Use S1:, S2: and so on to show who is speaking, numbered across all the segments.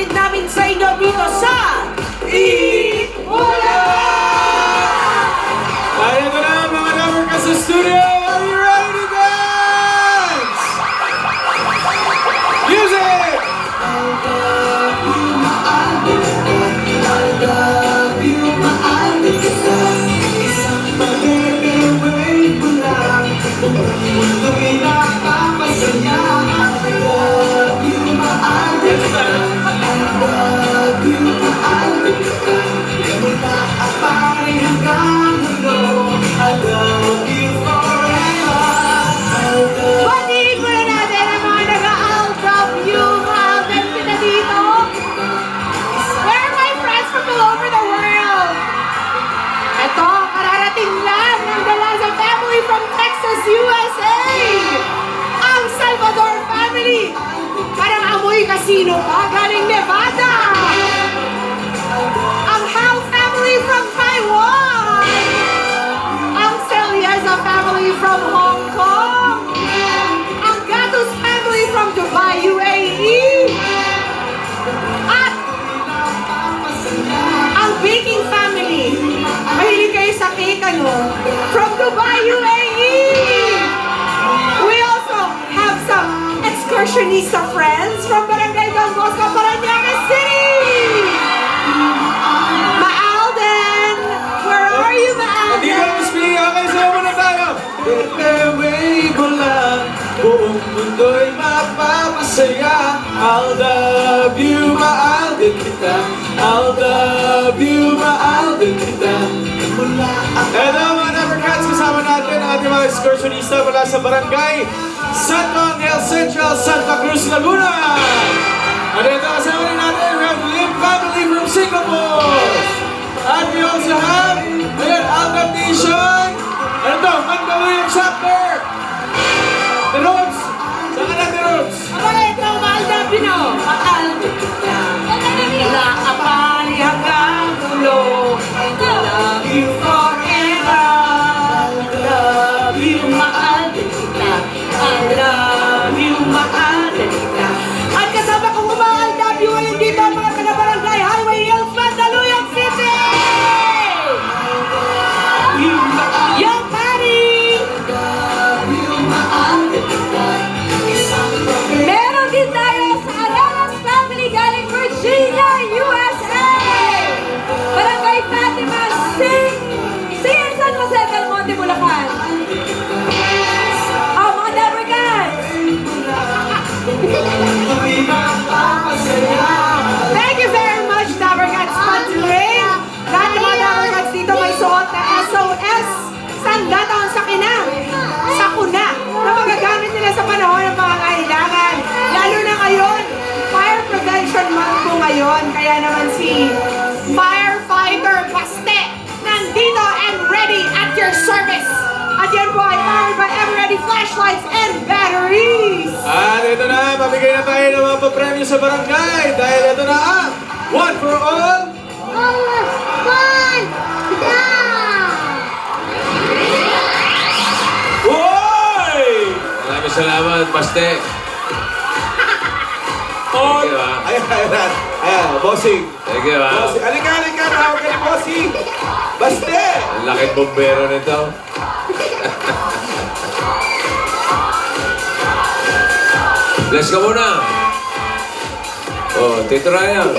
S1: ihahatid namin sa inyo dito sa
S2: Kaya ko na mga number ka sa studio! Are you ready to dance? Music!
S1: Batiin muna natin ang mga nag-I'll love you, mahal din kita dito. Where are my friends from all over the world? Ito, kararating lang ng Dalaza family from Texas, USA. Ang Salvador family. Parang amoy kasino pa, galing Nevada. Ang Hao family from Taiwan. Ang Celieza family from Hong Kong. Ang Gatos family from Dubai, UAE. At ang Baking family. Mahilig kayo sa cake, ano? From Dubai, UAE. We also have some excursionista friends from Barangay Don Bosco, Parañaque City. Maalden! Where are you,
S2: Hindi
S1: Maalden?
S2: ka speaking, okay, sayo muna tayo! Way ko lang, buong mundo'y mapapasaya. I'll love you, mahal din kita. I'll love you, mahal din kita. Hello mga number cats, kasama natin ang ating mga excursionista mula sa barangay Santo Angel Central, Santa Cruz, Laguna. At ito kasama rin natin, we have Lim family from Singapore. At we also have, ayan, Alcap Nation. Ano to? Mandaluyong chapter. The Robes. Saan ka natin, Robes?
S1: Abay, ito, Maalden, Pino. Maalden kita. Nakapali hanggang dulo. I love you forever. Love you, Maalden kita. I love you, Maalden kita. At kasama kong Maalden, you ay dito ang mga taga-barangay Highway Hills, Mandaluyong City! Young Patty! Meron din tayo sa Aralas family galing Virginia, USA! Barangay Fatima, Sing San Jose del Monte, Bulacan. Oh, mga Dabarkans! Thank you very much, Dabarkans Padre! Lahat ng mga Dabarkans dito may suot na SOS Sandatang Sakinang Sakuna na magagamit nila sa panahon ng mga kailangan. Lalo na ngayon, Fire Prevention Month po ngayon. Kaya naman si Firefighter Baste nandito and ready at your service. At yan po ay powered by Ever-Ready flashlights and batteries.
S2: At ito na, pamigay na tayo ng mga papremyo sa barangay. Dahil ito na ang One for All. Uy!
S3: Maraming salamat, Baste.
S2: On!
S3: Thank you, ah.
S2: Ayan, bossing.
S3: Thank you, ha.
S2: Bossing. Halika, mahawag ka ni bossing. Baste!
S3: Ang laking bombero nito. Bless ka muna. Oh, Tito Ryan.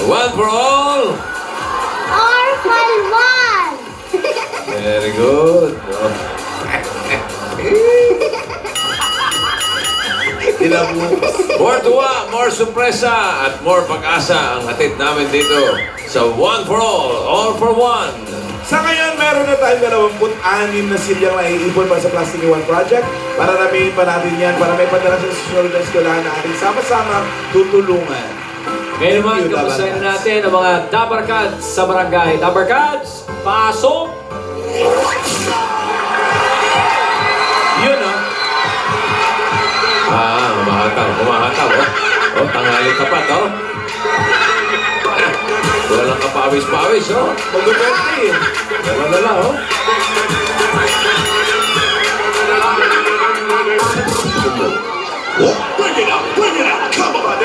S3: One for all. Very good. Oh. More sorpresa at more pag-asa ang hatid namin dito sa One for All for One.
S4: Sa ngayon, meron na tayong 26 na silyang naiipon para sa Plastic One Project. Para namin pa natin yan, para may padala sa susunod na eskwelahan na ating sama-sama tutulungan.
S5: Ngayon naman,
S4: Thank you,
S5: kamustahin
S4: Dabarkads.
S5: natin ang mga Dabarkads sa barangay. Dabarkads, pasok!
S4: Yun, no?
S3: Humahataw. Oh, tanghali ka pa, to. Walang kapawis-pawis, oh.
S4: Mag-depende eh.
S3: Dala-dala, oh.
S6: Bring it out, come on,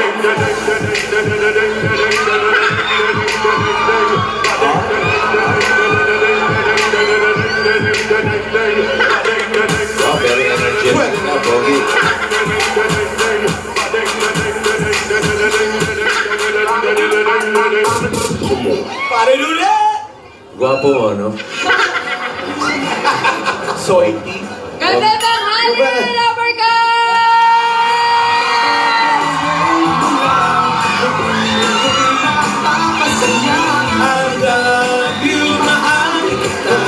S4: soy tea.
S6: Ganda tanghali, Lovercats!
S2: I love you, mahal kita.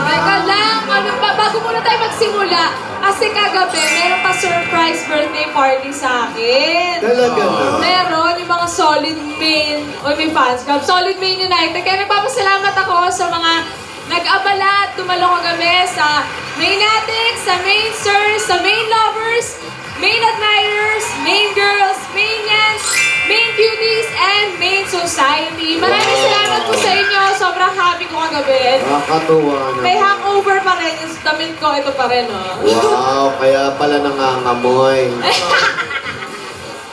S6: Teka lang, ano pa, bago muna tayo magsimula, kasi kagabi, meron pa surprise birthday party sa akin.
S2: Talaga na.
S6: Meron yung mga Solid Main, o may fans club, Solid Main United. Kaya nagpapasalamat ako sa mga nag-abala at tumalong kagabi sa Main Addicts, sa Main Sirs, sa Main Lovers, Main Admirers, Main Girls, Main Yans, Main Cuties, and Main Society. Maraming salamat po sa inyo. Sobrang happy ko kagabi.
S7: Nakakatuwa na.
S6: May hangover pa rin. Yung damit ko, ito pa rin, oh.
S7: Wow, kaya pala nangangamoy.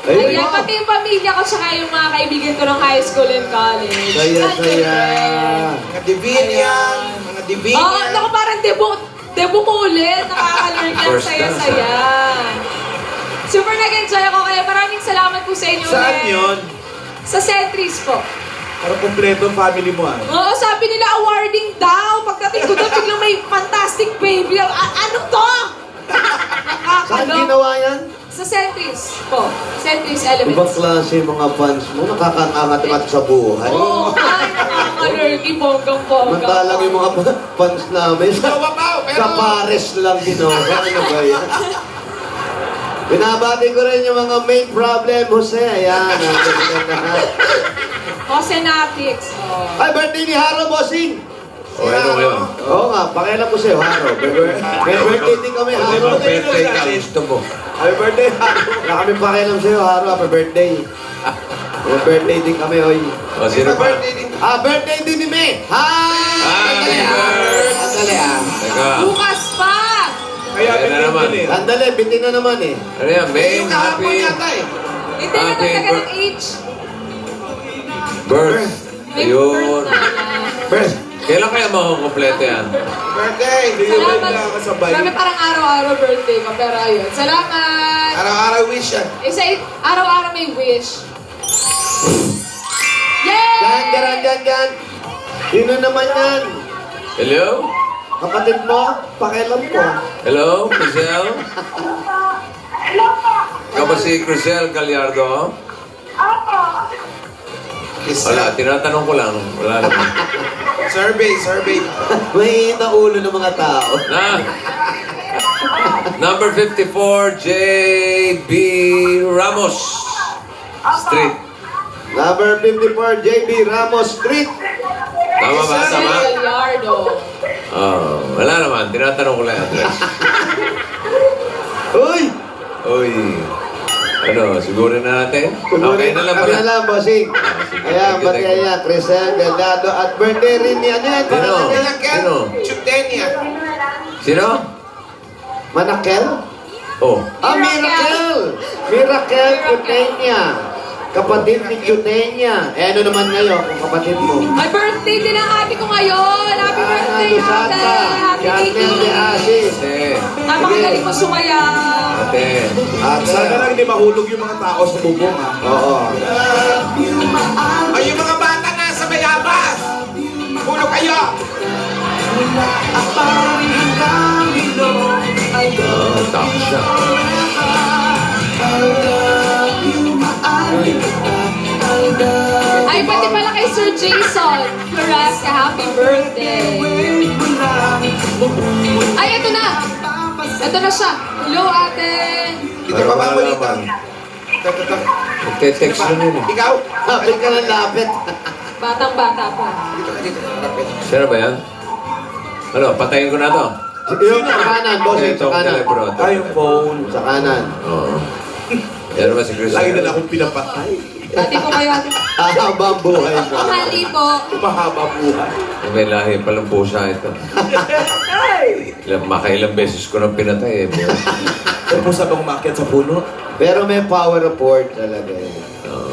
S6: Ay, pati yung pamilya ko, tsaka yung mga kaibigan ko ng high school and college.
S7: Saya, saya.
S2: Mga divin yan. Mga divin
S6: Oo,
S2: yan.
S6: naku, parang debut ko ulit. Nakaka-learn yan,
S3: First dance,
S6: saya-saya. Super nag-enjoy ako, kaya maraming salamat po sa inyo
S4: Saan
S6: ulit.
S4: yun?
S6: Sa Centris po.
S4: Parang kompleto ang family mo ah.
S6: Oo, sabi nila awarding daw. Pagdating ko doon, biglang may fantastic baby. Ano to?
S7: Saan
S6: Nakakalo.
S7: ginawa yan?
S6: Sa Centris po. Centris
S7: Ibang
S6: Elements.
S7: klase yung mga fans mo, nakakangat sa buhay.
S6: Oo, ay, nakaka-learning, bonggang-bongga.
S7: Mantalang yung mga fans namin.
S2: Jowa pa, pero...
S7: Sa Paris lang ginawa. Ano ba yan? Binabati ko rin yung mga main problem, Jose. Ayan.
S6: Jose Napix. Oh.
S7: Ay, birthday ni Haro, bossing!
S3: O, ano ngayon?
S7: Oo nga, pakialam ko sa'yo, Haro. May birthday din kami,
S3: Ano
S7: Haro.
S3: bang birthday ka? Gusto mo?
S4: Happy birthday, Haro.
S7: Wala kami pakialam sa'yo, Haro. Happy birthday. May birthday din kami, oy.
S3: O, sino pa?
S2: Birthday din.
S7: Birthday din ni May! Hi!
S3: Happy birthday!
S7: Sandali ah.
S3: Teka.
S6: Bukas pa!
S4: Kaya
S3: Ayan na naman.
S4: din eh.
S7: Sandali, bitin na naman eh.
S3: Ano yan? Main
S2: Yung kahapon
S3: happy
S2: yata eh.
S6: Hindi na
S3: Happy
S6: nagtagal ng age.
S3: birth.
S6: May
S3: Ayun.
S6: birth na yan.
S7: Birth.
S3: Kailan kaya makukompleto yan?
S2: Birthday.
S4: Hindi ko
S6: Salamat.
S4: ba nakakasabay?
S6: Grabe parang araw-araw birthday ko, pero ayun. Salamat!
S2: Araw-araw wish yan.
S6: Araw-araw may wish. Yay!
S7: Yan. Sino naman yan?
S3: Hello?
S7: Kapatid mo? Pakialam ko.
S3: Hello, Crisel? Ikaw ba si Crisel Gallardo? Wala, tinatanong ko lang. Wala naman.
S2: Survey.
S7: May na ulo ng mga tao.
S3: Na! Number 54, J.B. Ramos Street.
S7: Number 54, JB Ramos Street.
S3: Tama ba? Tama?
S6: Gallardo.
S3: Oh, wala naman. Tinatanong ko lang yung address.
S7: Uy!
S3: Uy. Ano, siguro na natin? Okay na lang
S7: Kami
S3: pala.
S7: na lang, bossing.
S3: sige.
S7: Ayan,
S3: Thank you,
S7: pati
S3: thank you.
S7: ayan, Crisel Delgado at birthday rin ni ano yan?
S3: Sino?
S2: Pinagyan.
S3: Sino?
S2: Chutenia.
S3: Sino?
S7: Manakel?
S3: Oh.
S7: Miracle! Miracle Cutenia. Kapatid ni Cutenia. Eh, ano naman ngayon kung kapatid mo?
S6: May birthday din ang ate ko ngayon. Happy birthday,
S7: Ano,
S6: ate.
S7: Santa?
S6: Happy
S7: Chanel de
S6: 80.
S7: Asis.
S3: Ate.
S6: Napakagaling mo sumaya.
S3: Ate.
S4: Sana lang hindi mahulog yung mga tao sa bubong ah.
S7: Oo.
S2: Ay, yung mga bata na sa Mayabas. Hulog kayo.
S3: Oh, top siya.
S6: Ay, pati pala kay Sir Jason Florasca, happy birthday. Ay, ito na. Ito na siya. Hello, ate.
S2: Dito pa ba mo dito?
S3: Nagte-text na yun eh.
S2: Ikaw?
S7: Lapit ka ng lapit.
S6: Batang-bata pa.
S2: Dito. Lapit.
S3: Sino ba yan? Ano, patayin ko na to.
S7: Yung sa kanan, bossing, sa
S3: Itong
S7: kanan.
S3: telepono.
S4: Ay, yung phone.
S7: Sa kanan.
S3: Oo. Yan naman si Crisel.
S4: Lagi na lang akong pinapatay.
S6: Dati ko kayo, ate.
S7: Haba ang buhay mo.
S6: Mahali po.
S4: Mahaba buhay.
S3: May lahi palang pusa ito. Makailang beses ko nang pinatay eh.
S4: Saan po sa bang umakyat sa puno?
S7: Pero may power report talaga yun.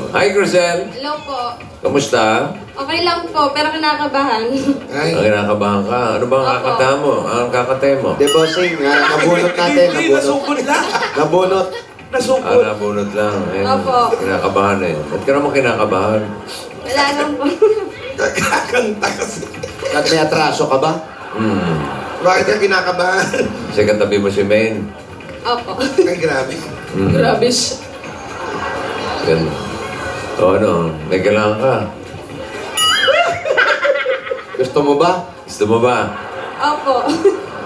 S3: Hi, Crisel.
S6: Hello po.
S3: Kamusta?
S6: Okay lang po, pero kinakabahan.
S2: Ay.
S3: Ang kinakabahan ka. Ano ba ang
S6: Opo.
S3: kakata mo? Ang kakatay mo?
S7: Di bossing, nabunot natin,
S4: Hindi,
S7: nabunot.
S4: nasugod lang.
S7: Nabunot.
S4: Nasugod.
S3: Nabunot lang. Eh,
S6: Opo.
S3: Kinakabahan eh. Ba't ka naman kinakabahan?
S6: Wala lang po.
S2: Kakanta kasi.
S7: At may atraso ka ba?
S2: Bakit ka kinakabahan?
S3: Kasi katabi mo si Maine.
S6: Opo.
S2: Ay, grabe.
S6: Grabe siya.
S3: Yan. O ano, may kailangan ka.
S7: Gusto mo ba?
S3: Gusto mo ba?
S6: Opo.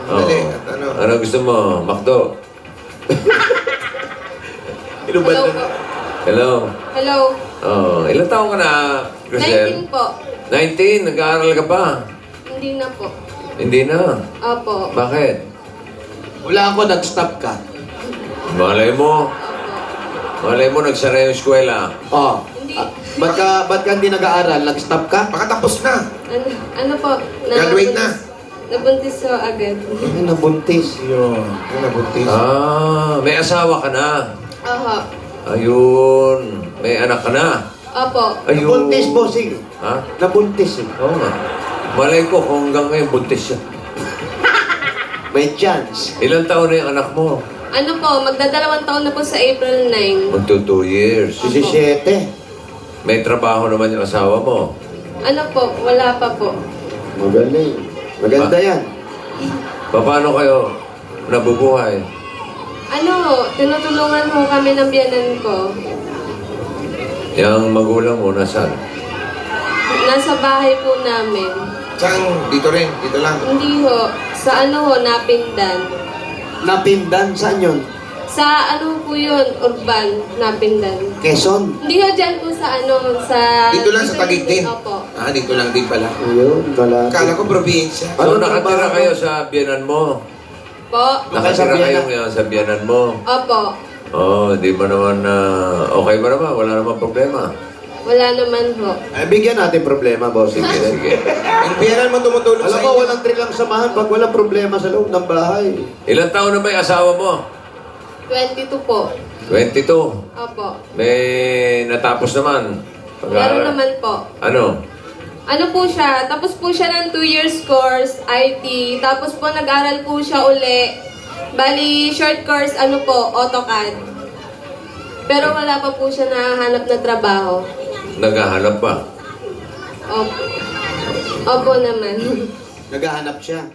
S3: Oo.
S2: Dali, at ano?
S3: Ano gusto mo? Makdo?
S2: Inuban
S6: Hello
S2: na
S6: po.
S3: Hello?
S6: Hello.
S3: Oh, ilang taon ka na, Crisel?
S6: 19 po.
S3: 19? Nag-aaral ka pa?
S6: Hindi na po.
S3: Hindi na.
S6: Opo.
S3: Bakit?
S7: Wala ako, nag-stop ka.
S3: Malay mo. Malay mo, nagsara yung eskwela.
S7: Oh.
S6: Hindi.
S7: Ba't ka hindi nag-aaral? Nag-stop ka?
S2: Baka tapos na.
S6: Ano po?
S2: Graduate na.
S6: Nabuntis ko agad.
S7: Ay, nabuntis.
S2: Yun. Yung nabuntis.
S3: May asawa ka na.
S6: Oho.
S3: Ayun. May anak ka na.
S6: Opo.
S3: Ayun.
S7: Nabuntis, bossing.
S3: Ha?
S7: Nabuntis eh.
S3: Oo nga. Malay ko kung hanggang ngayon buntis siya.
S7: May chance.
S3: Ilang taon na yung anak mo?
S6: Ano po, magdadalawang taon na po sa April 9.
S3: Magto 2 years.
S7: 17.
S3: May trabaho naman yung asawa mo.
S6: Ano po, wala pa po.
S7: Magaling. Maganda yan.
S3: Paano kayo nabubuhay?
S6: Ano, tinutulungan ho kami ng biyanan ko.
S3: Yung magulang mo, nasaan?
S6: Nasa bahay po namin.
S2: Saan? Dito rin. Dito lang.
S6: Hindi ho, sa ano ho, Napindan.
S7: Napindan, saan yun?
S6: Sa ano po yun, Urban, Napindan.
S7: Quezon.
S6: Hindi ho dyan po sa ano, sa...
S2: Dito lang sa Taguig din.
S6: Opo.
S2: Ah, dito lang din pala.
S7: Ayun, malaki.
S2: Akala ko probinsya.
S3: So,
S7: Anong
S3: nakatira
S7: trabaho?
S3: kayo sa biyanan mo?
S6: Po.
S3: Nakatira
S7: biyanan?
S3: kayo ngayon sa biyanan mo?
S6: Opo.
S3: Di ba naman okay ba naman? Wala naman problema.
S6: Wala naman ho.
S7: Ay, bigyan natin problema, bossing.
S3: Sige, sige.
S2: Yung biyanan mo tumutulong
S7: Alam
S2: sa
S7: mo,
S2: inyo.
S7: walang trilang samahan pag walang problema sa loob ng bahay.
S3: Ilang taon na ba yung asawa mo?
S6: 22 po.
S3: 22.
S6: Opo.
S3: May natapos naman.
S6: Meron naman po.
S3: Ano?
S6: Ano po siya, tapos po siya ng 2 years course, IT, tapos po nag-aral po siya uli. Bali, short course, ano po, AutoCAD. Pero wala pa po siya nahanap na trabaho.
S3: Naghahanap pa.
S6: Opo. Opo naman.
S7: Naghahanap siya.